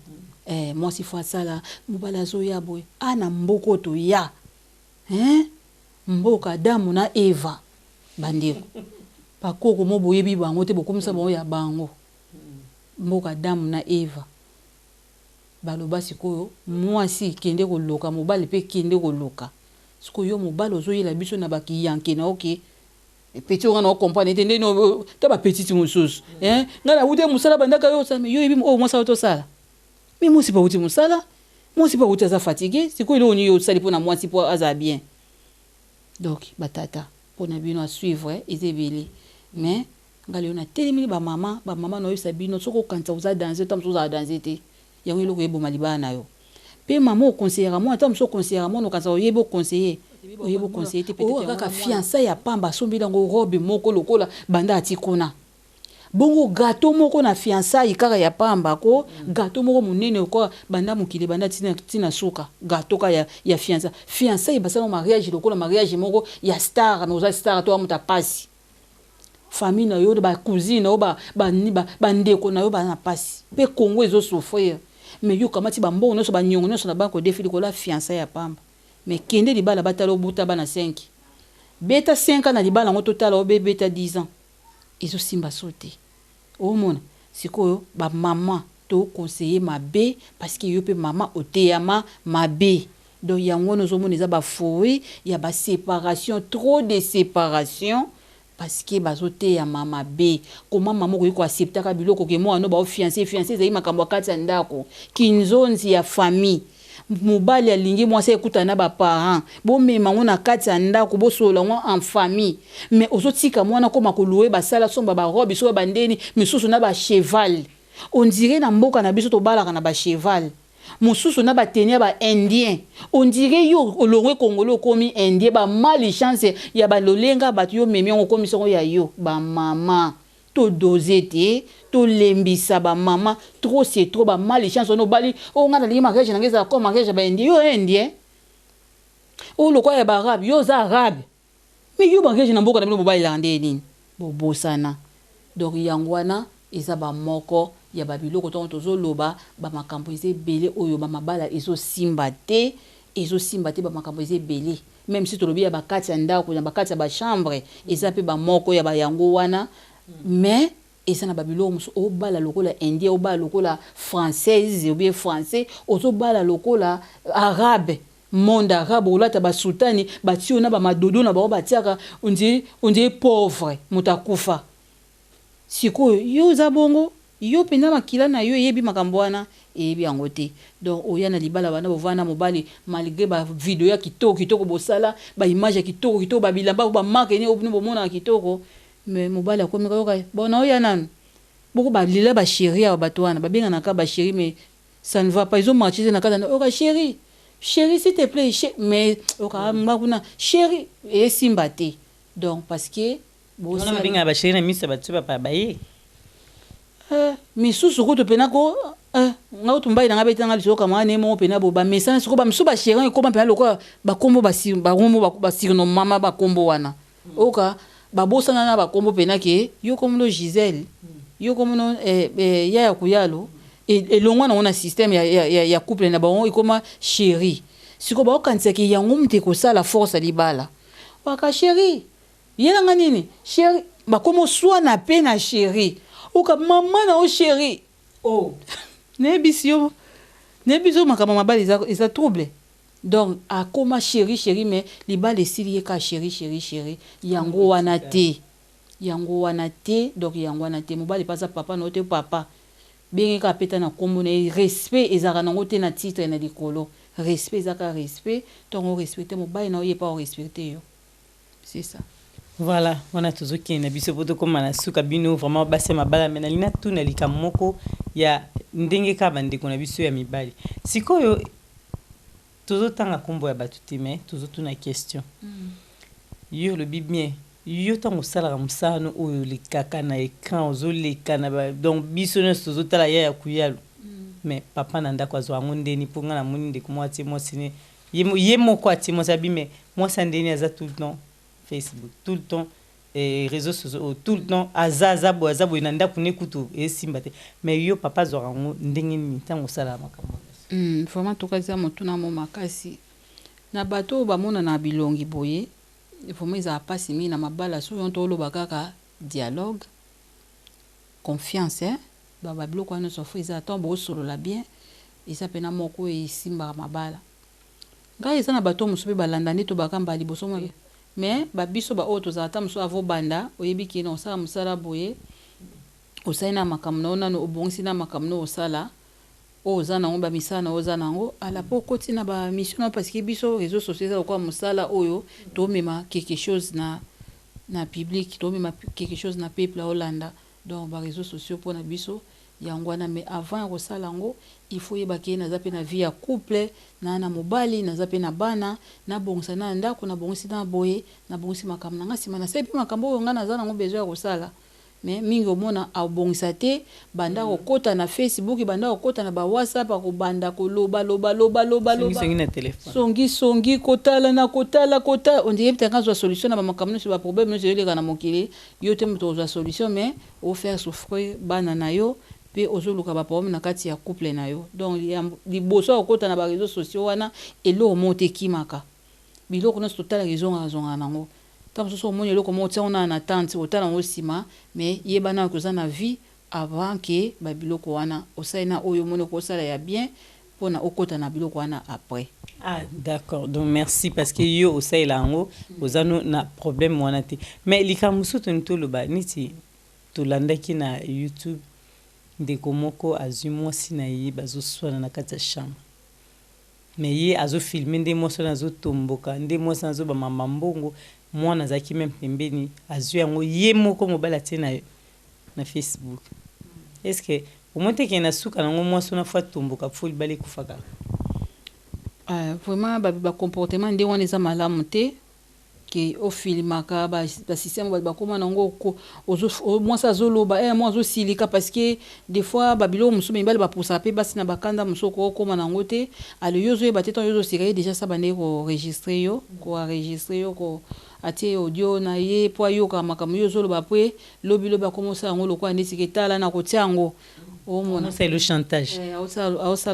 mwasi fa sala mobile azo ya boy ana mboko to ya mboka damu na Eva bandeko pakoko moboye bi bango te bokomisa bango ya bango mboka damu na Eva baloba sikoyo mwasi kende koloka mobali pe kende koloka sikoyo mobali ozoyela biso na baki yanke na oke petit on a comprendre entende no ta ba petit mususu ngala ute musala bandaka yo sa yo ebi o mwasa to sala mi musi pa uti musala musi pa uti aza fatigué sikoyo lo ni yo sali pona mwasi po aza bien donc batata pona bino a suivre ezebele mais ngala yo na telemi ba mama no yo sabino soko kanta uza danser tam uza danser te yango eloko yeboma libala na yo pe mama oconseillera moi ata moso conseillera moi nokanisa oyeba oconseiller te peut-être kaka fiança ya pamba asombi nango robe moko lokola banda atikona bongo gâteau moko na fiança kaka ya pamba ko gâteau moko monene ko banda mokili banda tina suka gâteau ka ya fiança basala mariage lokola mariage moko ya star mais oza star to amuta pasi famille na yo ba cousine o ba ndeko na yo ba na pasi pe Congo ezo souffrir mais yo kamati ba mbongo nyonso ba nyongo nyonso na banko défilé ko la fiança ya pamba mais kende libala batalo buta bana 5 beta 5 na libala ngo total o beta 10 ans ezo simba sauté o mona sikoyo ba mama to conseiller mabe parce que yo pe mama oteyama mabe donc yango nozo mona za ba fouet ya ba séparation trop de séparation parce que bazote ya mama be comment maman ko accepter ka biloko ke moi no ba fiancé zai makambo kati ya ndako kinzonzi ya famille mobali alingi mwasi ekuta na ba parents bo mema ngona kati ya ndako bo solo ngo en famille mais ozotika mwana koma ko louer ba sala somba ba robe so ba ndeni misusu na ba cheval on dirait na mboka na biso to balaka na ba cheval mususu na ba tenia ba indien on dirait yo olongwe congolais komi indien ba mali chance ya ba lolenga ba yo memi on komi so ya yo ba mama to dosete to lembisa ba mama trop c'est trop ba mali chance no bali o ngana li mariage na ngeza ko mariage ba indien yo indien o lo kwa ya ba arabe yo za arabe mais yo mariage na mboka na bino ba ilande nini bo bosana donc yangwana eza ba moko ya babiloko tozo loba ba makambo ezebele oyo ba mabala simba te ba makambo ezebele même si tolobi ya bakati ya ndako na bakati ya ba chambre eza pe ba moko ya ba yango wana mais eza na babiloko muso o bala lokola indien o bala lokola française ou bien français ozo bala lokola arabe monde arabe olata ba sultani batio na ba madodo na ba batiaka on dit pauvre mutakufa siko yo zabongo yo pena makila na yo yebi makambo wana eyebi yango te donc oya na libala bana bovana mobali malgré ba video ya kitoko bosala ba image ya kitoko ba bilamba ba marque ni obino bomona kitoko mais mobali akomi ka bona oya nanu boko ba lila ba chéri ya bato wana ba benga na ka ba chéri mais ça ne va pas ils ont marché na kata oka chéri s'il te plaît mais oka makuna chéri et simbate donc parce que bon ça benga ba chéri na misa batsu papa baye misusu ko to pena ko nga utumbai na ngabeta ngali soka mwana mo pena bo ba message ko ba msu ba chéri ko ba pena lokwa ba kombo ba sirno mama ba kombo wana oka ba bosana na ba kombo pena ke yo komno Gisèle yo komno ya kuyalo et longwa na on a système ya couple na ba on ikoma chéri siko ba okanisa ke yango mte ko sala force libala waka chéri yela nganini chéri ba komo soit na pena chéri oka maman na o chéri oh nebisio makama mabali za trouble donc akoma chéri mais libala esili ka chéri yango wana te donc yango wana te mobali pasa papa no te papa bien ka peta na kombo na respect ezaka nango te na titre na likolo respect ezaka respect donc on respecte mobali na oyepa o respecter yo c'est ça. Voilà, on a toujours qui na biso poto comme na suka bino vraiment base mabala mena lina tuna likamoko ya ndenge ka bande kona biso ya mibali. Sikoyo toujours tanga kombo ya batuti mais toujours tuna question. Yo le bien yo tango sala musano oyo likaka na écran ozoleka na donc biso na toujours tala ya kuyalo. Mais papa nanda kwa zo ngondeni ponga na muninde kumwati mo sine yemo kwa ti mo sabi mais moi sandeni aza tout le temps Facebook tout le temps et réseaux sociaux tout le temps azabo inanda kune kutu et simbate mais yo papa zorango ndenge ni tango sala makambo vraiment tokaza motuna mo makasi na bato ba mona na bilongi boye vraiment za pasi mi na mabala so yon to lo bakaka dialogue confiance ba biloko wana so friza tombo solo la bien isa pena moko e simba mabala ngai za na bato musubi balanda nito bakamba liboso mo mais babiso ba oto za ata muso avo banda oyebi ki na osala musala boye osaina makamno na no obongisi na makamno osala oza na ngomba misana oza nango ala poko tina ba mission parce que biso réseaux sociaux za kwa musala oyo to mema quelque chose na public to mema quelque chose na peuple Hollanda donc ba réseaux sociaux pour na biso yangwana mais avant ko sala ngo il faut yeba ke na zape na vie ya couple na mobali na zape na bana na bongisa na ndako na bongisi na boye na bongisi makamna nga sima na sepi makambo nga na zana ngo besoin ya ko sala mais mingi omona a bongisa te banda ko kota na Facebook banda ko kota na ba WhatsApp ko banda ko loba songi na téléphone songi kotala on dirait peut-être nga solution na ba makamno sur ba problème no jeli kana mokili yo te mto za solution mais au faire souffrir bana na yo pe ozoluka ba problème na kati ya couple na yo donc liboso okota na ba réseaux sociaux wana elo monte kimaka biloko na total raison azonga nango tant so moni eloko monte on na tante otala ngo sima mais yebana ko za na vie avant que ba biloko wana osaina oyo moni ko sala ya bien pona okota na biloko wana après. Ah d'accord, donc merci parce que yo osaila ngo ozano na problème wana te mais likamusu tonto ba niti to landaki na YouTube ndeko moko azwi mwasi na ye bazoswana na kati ya chambre mais ye azofilme nde mwasi azotomboka nde mwasi azoba mama mbongo mwana azalaki meme pembeni azwi yango ye moko mobali atie na Facebook est-ce que omonteke na suka nango mwasi na fois tomboka fo libala ekufaka vraiment ba comportement nde wana eza malamu te ke o filmaka ba système ba koma nango moi ça zoloba moi zo silika parce que des fois babilo musu mbali ba poussa pe basi na bakanda musu ko koma nango te ale yozo ba teton yozo siré déjà ça bande ko enregistrer yo ko atie audio na ye po yo ka makamu yozo loba pe lobilo ba komosa ngo lokwa ndisi ke tala na ko tiango o mona c'est le chantage au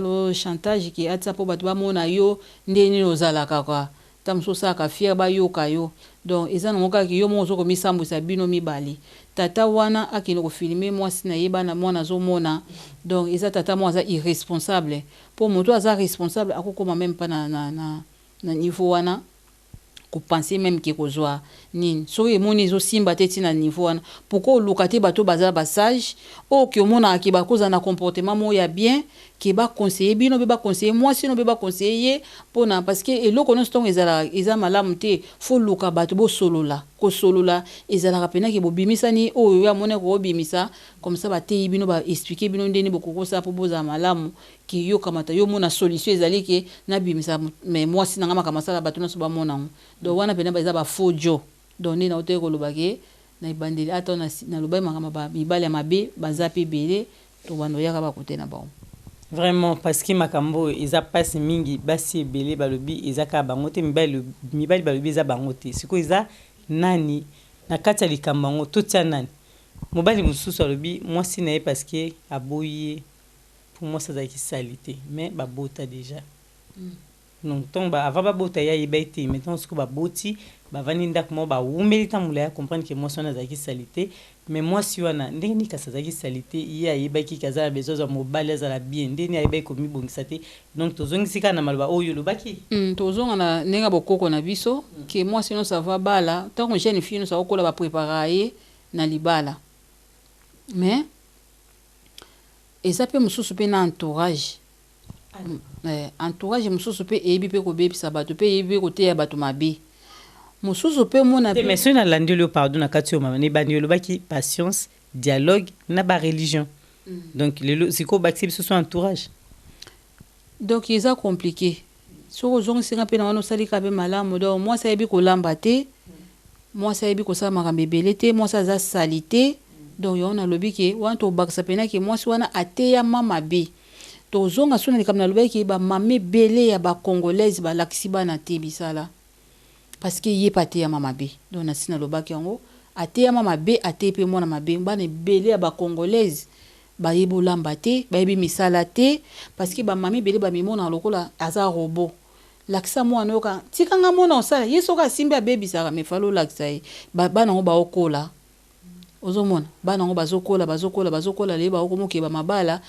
le chantage qui atsa po batu ba mona yo ndeni ozalaka kwa tamso saka fier ba yoka yo donc eza ngoka ki yo mozo ko misambu sa bino mibali tata wana akino ko filmer mwasi na yeba na mwana zo mona donc eza tata mwaza irresponsable pour moto aza responsable akokoma même pas na na niveau wana ko penser même que kozwa nini so emoni zo simba te na niveau wana pourquoi luka te bato bazala ba sage o ki omona ki ba koza na comportement mo ya bien ki ba conseiller bino be ba conseiller moi sinon be ba conseiller pona parce que eloko no stongo ezala malamu te fo luka bato bo solola ko solola ezala rapena ki bo bimisa ni o ya mona ko bimisa comme ça ba te bino ba expliquer bino ndeni bokoko sa po boza malamu ki yo kamata yo mona solution ezali ke na bimisa mais moi sinon ngama kamasala bato no so ba mona do wana pena ba ezaba fojo donné na hotel kolobake na ibandeli ata na lobai makama ba mibale mabe bazapi belé to bando yaka ba côté na ba vraiment parce que makambo eza passe mingi basi belé balobi eza ka bangote mibali balobi eza bangote siko eza nani na kati ya likambango totia nani mobali mususu alobi moi si na parce que aboyi pour moi ça qui salité mais ba bota déjà donc tomba avant ba bota ya yebete maintenant ce que ba boti ba vani ndak mo ba umeli tamula comprendre que moi ça na qui salité mais moi si wana ndeni ka ça qui salité ya yebaki kaza besoin za mobali za la bien ndeni ayebaki ko mibongisa te donc tozongisika na malba oyo lobaki tozonga na nenga bokoko na biso que moi sinon ça va bala tant que jeune fille nous ça okola ba préparer na libala mais et ça peut mususu pe na entourage entourage mususu pe ebi pe ko bebi sabato pe ebi ko te ya bato mabe mususu pe mona mais si na landelo pardon na katio mama ne bandelo baki patience dialogue na ba religion donc le siko baxi ce soit entourage donc ils a compliqué so ozongi singa pe na wana sali ka be malamu donc moi ça ebi ko lamba te moi ça ebi ko sa makambe belete moi ça za salité donc on a lobi ke wana to baksa pena ke moi si wana ateya mama be to zonga sona ni kamna lobi ke ba mame belé ya ba congolaise ba laksiba na te bisala parce que yé pas teya mama be donc na sina loba ke ngo ateya mama be atepe mona mabe ba ne belé ya ba congolaise ba yebo lamba te ba yebi misala te parce que ba mame belé ba mimona lokola aza robot laksa mo anoka tikanga mona osala yeso ka simba baby sara me falo laksa ba na ngo ba okola ozomona bana ngo bazokola le ba okomoke ba mabala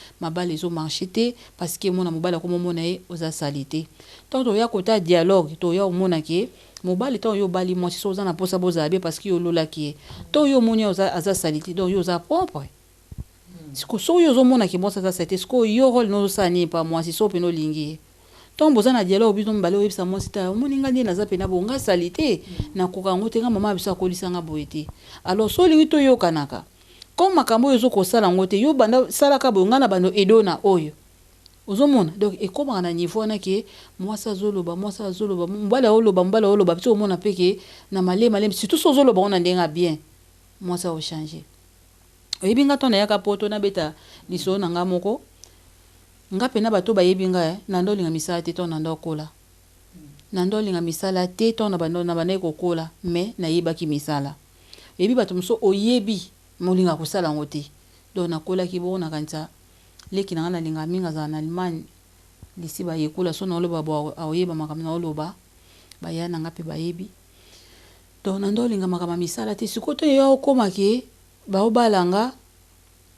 ezo marcher parce que mona mobala ko mona e oza salité tant to ya kota dialogue to ya mona ke mobali to yo bali mo so za na posa boza be parce que yo lola ki to yo moni oza aza salité donc yo za propre siko so yo zo mona ke mo sa salité siko yo rôle no sa ni pa moi si so pe no lingi tombo za na dialogue biso mbale oyebisa mo sita moninga ndi na za pe na bonga salité na kokango te nga mama bisa kolisa nga boete alors so lingi to yo kanaka comme makambo yo zo ko sala ngote yo banda sala ka bonga na bando edona oyo ozomona donc e koma na niveau na ke mwasa zoloba mbala oloba biso omona peke na malema surtout so zoloba ona ndenga bien mwasa o changer oyebi nga to na yaka poto na beta liso na nga moko nga pena bato bayebi nga na ndolinga misala te to na ndokola na ndolinga misala te to na bando na banai kokola mais na yebaki misala yebi bato muso oyebi molinga kosala ngote donc na kola ki bona kanza leki na linga minga za na Allemagne lisi ba yekola so na loba ba oyeba makamna oloba ba ya na ngape bayebi donc na ndolinga makama misala te sikoto yo okoma ke ba obalanga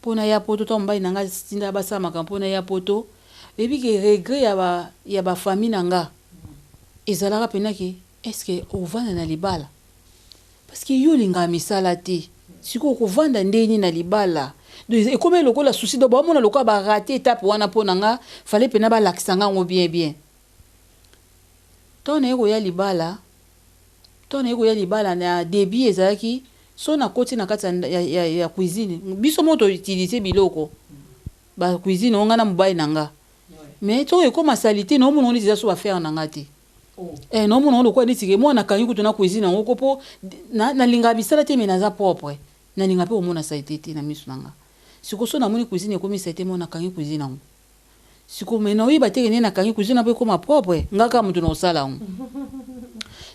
pona ya poto to mbai nanga sinda basa makampona ya poto ebi ke regret ya ba famille nanga ezalaka pena ke est-ce que ovanda na libala parce que yo linga misala te siko ko vanda ndeni na libala donc e comme lokola souci do ba mona lokola ba rater étape wana pona nga fallait pena ba laksanga ngo bien to na eko ya libala na débit ezalaki so na koti na kati ya cuisine biso moto utiliser biloko ba cuisine onga na mobali nanga mais to e comme salité no mono ndisa so ba faire nanga te no mono ndo kwa ndisi ke mona kanyi kutu na cuisine ngoko po na linga bisala te mais na za propre na linga pe omona salité te na misu nanga siko so na moni cuisine comme salité mona kanyi cuisine ngo siko mena oyi bateke ne na kanyi cuisine pe comme propre ngaka mutu no sala ngo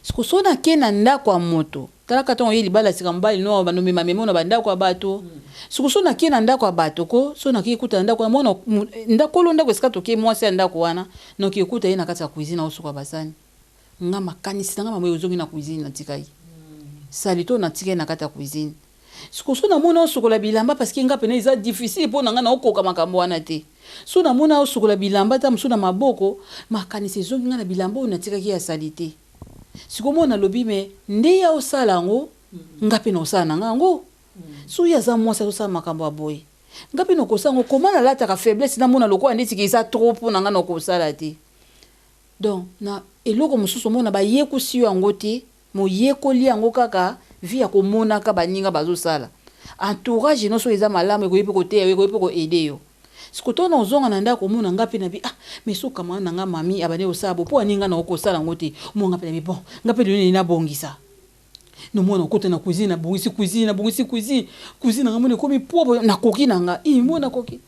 siko so na kena ndako moto talaka to yeli bala sika mbali no bano mema memona banda kwa bato sikuso na kina ndako kwa bato ko so na kikuta ndako mona ndako lo ndako sika to ke mwasi ndako wana no kikuta ina kati ya cuisine osu kwa basani nga makanisi nga mamwe ozongi na cuisine na tikai salito na tikai na kati ya cuisine sikuso na mona osu ko la bilamba parce que nga pena eza difficile po nga na okoka makambo wana te so na mona osokola bilamba ta musu na maboko makanisi ezongi nga na bilamba unatikaki ya salite sikomona lobi me nde ya osala ngo ngape na osala na ngango so ya za mwasi osala makambo ya boye ngape na kosango koma na lata ka faiblesse na mona lokola ndeti ki eza trop na nga na kosala te donc na eloko mosusu mona ba yekusi yango te mo yekoli yango kaka vi ya komona ka baninga bazosala entourage no so eza malamu ekoyepe koteya ekoyepe ko aider yo sikotona ozonga na ndako mona ngape na bi mais so kama na nga mami abane osabo po aninga na okosala ngote mo ngape na bi bon ngape de na bongisa no mona okota na cuisine na bongisi cuisine nga mona komi propre na koki na nga mona koki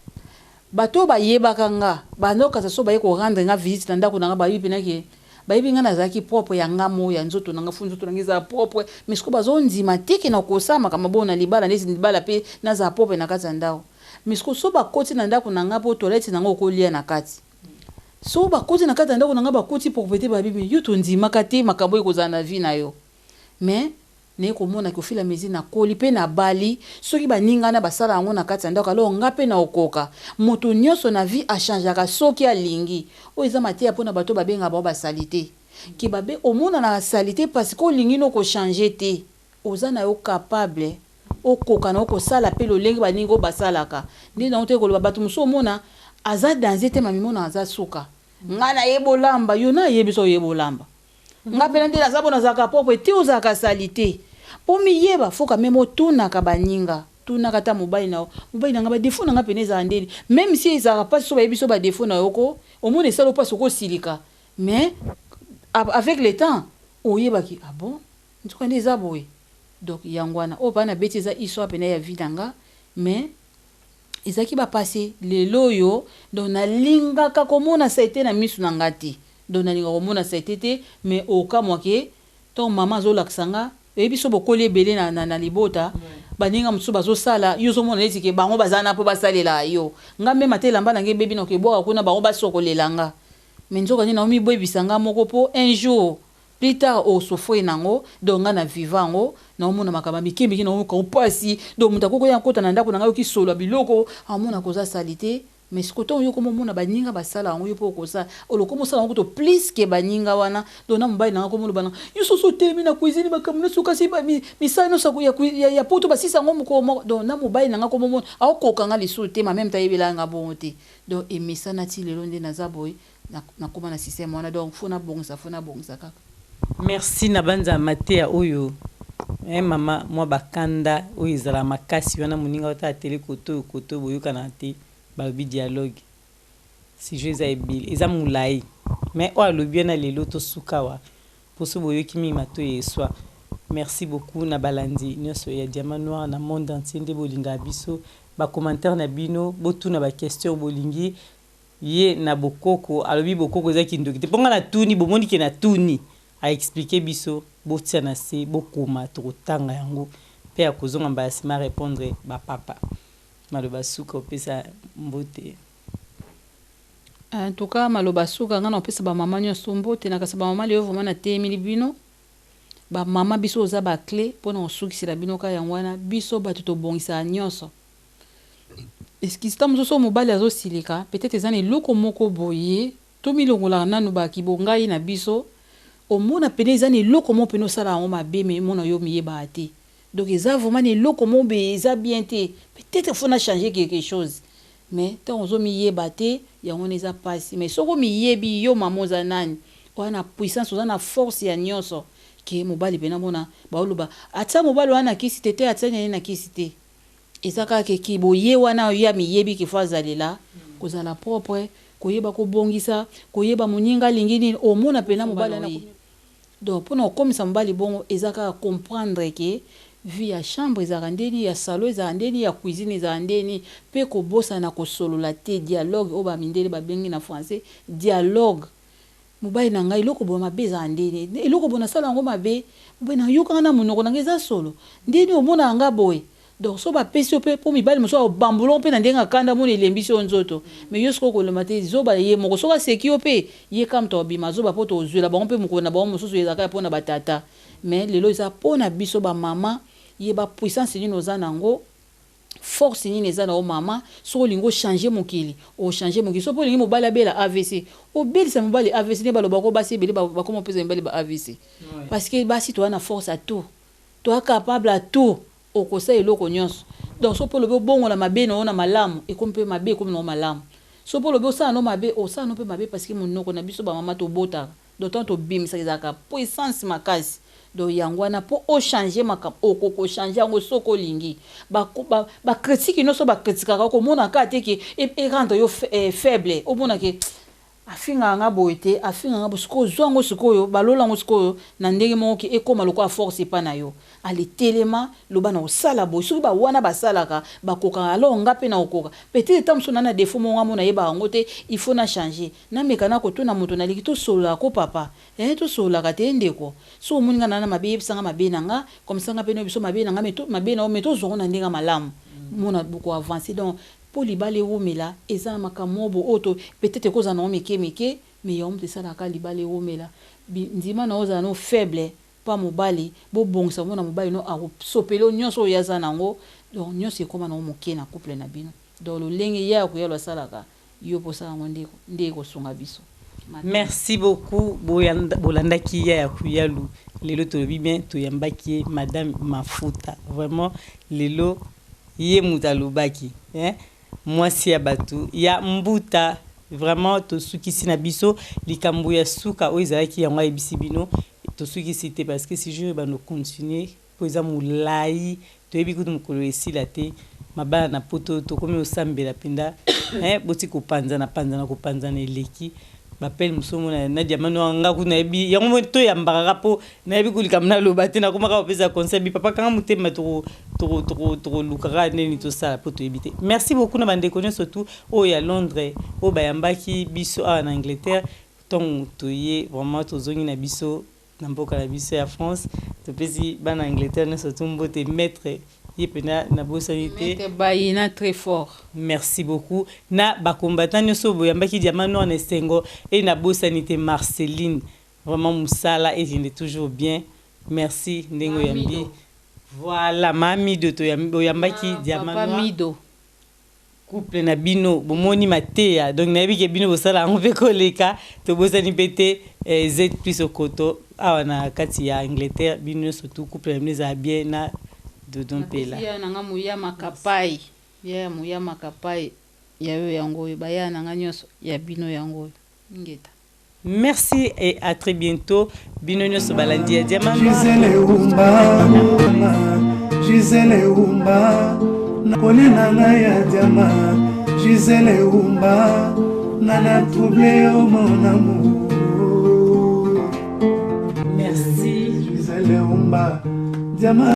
bato ba yebaka nga banoka so ba yeko rendre nga visite na ndako na nga ba yipi na ke bayibi nga nazalaki propre ya ngamo ya nzoto nanga fu nzoto nanga propre mais siko bazondima teke na kosama kama bona libala nesi libala pe naza propre na kati ya ndako mais siko so bakoti na ndako nanga po toilette nanga okolia na kati so bakoti na kati ya ndako nanga bakoti propriété babibi yo tondimaka te makambo ekozala na vie na yo mais ne komona ko fila mezi na koli pe na bali soki baninga na basala yango na kati ya ndako alo nga pe na okoka moto nyonso na vie a changeaka soki alingi o eza matia pona bato babenga ba basalite ki babe omona na salite parce que olingi no ko changer te oza na yo capable okoka na okosala pe lolengi baningo basalaka ndi na ote koloba bato muso omona aza danger te mamimona aza suka nga na yebolamba yo na yebiso yebolamba nga pena ndela zabona zaka popo ti uzaka salite po miyeba foka memo tuna ka baninga tuna kata mobali na nga ba défaut na nga peneza ndeli même si ezaka pas so ba yebiso ba défaut na yoko omone salo pas ko silika mais avec le temps oyeba ki bon ntuka ndeza boy donc yangwana o bana betiza histoire pena ya vidanga mais ezaki ba passer le loyo donc na linga ka komona saite na misu na ngati donc na linga komona saite te mais au cas moi ke ton maman zo laksanga et biso bokoli ebele na libota baninga musu bazosala yo zo mona eti ke bango bazana po basalela yo ngambe matelamba na nge bebi no ke boka kuna bango basokolelanga mais nzoka ni na omi boyebisanga moko po un jour plus tard au souffrir nango donc na vivango na omona makamba mikembi na ko pasi donc mutako ya kota na ndako na ngayo ki solo biloko amona koza salite mais sikoto yo komo mona baninga basala yango yo po kosa olokomo sala yango to plus ke baninga wana donc na mbai na komo lobana yo so temi na cuisine bakamuna suka si misano sa ya poto basisa ngo moko donc na mbai na komo mona akoka nga liso te ma même tayebela nga bonte donc emisana ti lelo nde na zaboy na koma na système wana donc fona bongisa kaka. Merci Nabanza Matea oyo mama moi bakanda oyo ezala makasi wana moninga ota tele koto boyoka na te babi dialogue si je za ebile eza mulai mais o alobi na lelo to sukawa poso boyoki mi mato yeswa. Merci beaucoup na balandi nyonso ya Diamant Noir na monde entier nde bolinga biso ba commentaire na bino botuna ba question bolingi ye na bokoko alobi bokoko eza kindoki te ponga na tuni bomoni ke na tuni a expliquer biso botia na se bokoma tokotanga yango pe ya kozonga mbasima répondre ba papa maloba suka opesa mbote. En tout cas maloba suka ngana opesa ba mama nyonso mbote na kasa ba mama leo vraiment na temili bino ba mama biso oza ba clé pona osukisela bino ka yangwana biso bato to bongisa nyonso. Est-ce que c'est moso mobali azosilika peut-être ezana eloko moko boye to milongola nanu ba kibongai na biso omona pene ezana eloko mo peno sala ngo mabe me mona yo miyeba ate donc eza vraiment eloko mo be eza bien te peut-être faut na changer quelque chose mais tant ozo miyeba te yango neza passe mais soko miyebi yo mamoza nani wana puissance wana force ya nyonso ke mobali pena mona baoluba ata mobali wana kisi te atanya na kisi te ezaka ke kiboye wana ya miyebi ke fazalela kozala propre koyeba ko bongisa koyeba muninga lingini omona pena mobali na donc pour nous comme ça mbali bon ezaka comprendre que vie ya chambre ezaka ndeni ya salon ezaka ndeni ya cuisine ezaka ndeni pe ko bossa na ko solo la te dialogue oba mindele ba bengi na français dialogue mobali na ngai loko bo mabeza ndeni eloko bona sala ngo mabe mobali na yoka na munoko na ngeza solo ndeni omona nga boy donc so ba pesi pe po mibali moso bambulon pe na ndenga kanda moni lembiso nzoto mais yosko ko le matin zoba ye moko so ka sekio pe ye kam to bima zoba poto ozwela ba mpe moko na ba moso so ezaka pona batata mais lelo za pona biso ba mama ye ba puissance ni noza nango force nini eza na o mama so lingo changer mokili o changer mokili so po lingi mobali abela AVC o belisa mobali AVC ne baloba ko basi beli ba komo pesa mobali ba AVC parce que basi to na force à tout to capable à tout o kosa eloko nyonso donc so po lobe bongo na mabe na ona malamu e kompe mabe comme na malamu so po lobe sa no mabe o sa no pe mabe parce que monoko na biso ba mama to bota d'autant to bim ça ezaka puissance makasi do yangwana po o changer makap o ko changer ngo soko lingi ba critique no so ba critique ka ko mona ka te ki e rendre yo faible o mona ke afinga nga boite afinga nga bosiko zongo sikoyo balola ngo sikoyo na ndenge moko ki ekoma loko a force pa na yo ali telema loba na osala boy so ba wana basalaka bakoka alonga pe na okoka peut-être tam sona na défaut mo nga mona yeba ngo te il faut na changer na mekana ko to na moto na liki to sola ko papa to sola ka te ndeko so muninga na mabe bisanga mabe nanga comme ça nga pe no biso mabe nanga meto mabe na o meto zongo na ndinga malamu mona beaucoup avancer donc pour libale womela eza makamobo auto peut-être koza na meke mais yom de ça la ka libale womela ndima na oza no faible pas mobali bo bongsa mona mobali no a sopelo nyonso yaza nango donc nyonso ekoma na moke na couple na bino donc lo lenge ya ko yalo salaka yo posa ngo ndeko sunga biso. Merci beaucoup bolanda kiya ya kuyalu lelo to bien to yambaki madame Mafuta vraiment lelo ye mutalubaki moi si abatu ya mbuta vraiment to sukisi na biso likambu ya suka o izaki yango ebisi bino to sukisi te parce que si je ba no continuer po za mulai to ebi kutu mukolo esila te mabana na poto to komi osambela pinda boti kopanza na kopanza na eleki bapel musomo na diamano nga kuna ebi yango to ya mbaka po na ebi kulikamna lobate na komaka opesa conseil bi papa kanga mutema to lukara neni to sala po to ebite. Merci beaucoup na bande connaître surtout o ya Londres o bayambaki biso en Angleterre ton to ye vraiment to zongi na biso na mboka na biso ya France to pesi ba na Angleterre na surtout mbote maître yepena na bosanité bayina très fort. Merci beaucoup na ba combattant nyoso boyambaki diamant en estengo et na bosanité Marceline vraiment musala et il est toujours bien. Merci ndengo yambi. Voilà mami de to yambaki diamant mido couple na bino bomoni matea donc na biki bino bosala on veut koleka to bosani pété z plus au koto awana kati ya Angleterre bino surtout couple na bien na de don pela ya nanga muya makapai ya muya makapai ya yo yango baya nanga nyoso ya bino yango ngeta. Merci et à très bientôt bino nyoso balandi ya diamant Gisele Umba Nakolina na ya diama Gisele Umba Nana troublé au mon amour. Merci Gisele Umba Diama